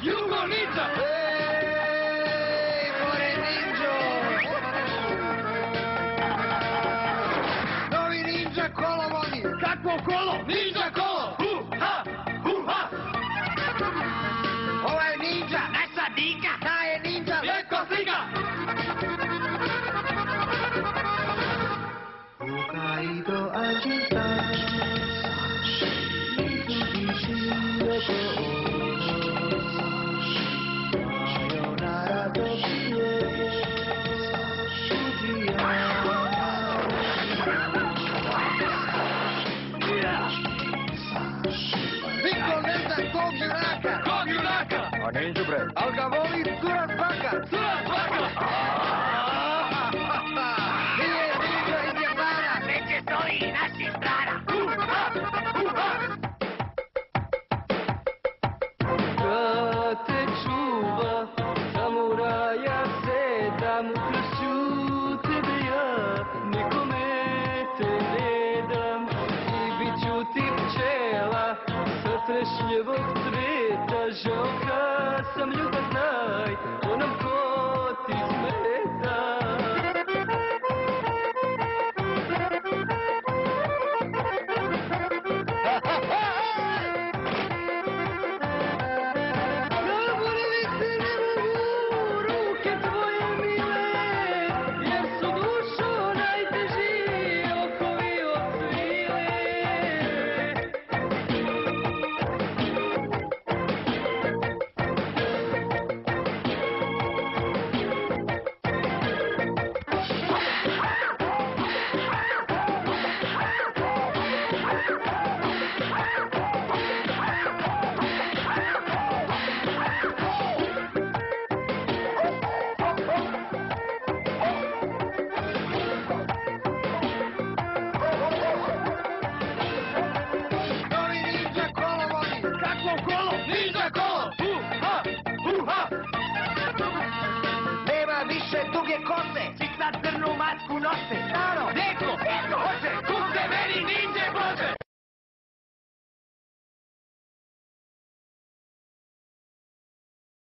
Jugo Ninja! Ej, more ninja! Novi ninja kolovodi! Kakvo kolo? Ninja kolo! Hu-ha! Hu-ha! Ovo je ninja! Naša dika! Ta je ninja! Vjeko slika! Hokkaido Ajita Sayonara Tokyo Niko ne zna kog junaka! Kog junaka? A ninja bre. Al ga voli Sura Svaka! Sura svaka! Nije ninja iz Japana! Već je stoji i naših strana! Hu-ha! Hu-ha! Da te čuva samuraja sedam, ukrašću tebe ja, nikome te ne dam. I bit ću ti pčela sa trešnjevog cveta, žao kad sam ljubav znaj, onam ko ti smeta. Zaboravit se ne mogu ruke tvoje mile, jer su dušo najteži okovi osvile. Novi ninja kolovodi! Kakvo kolo? Ninja kolo! Hu-ha! Hu-ha! Nema više duge kose! Svi sad crnu masku nose!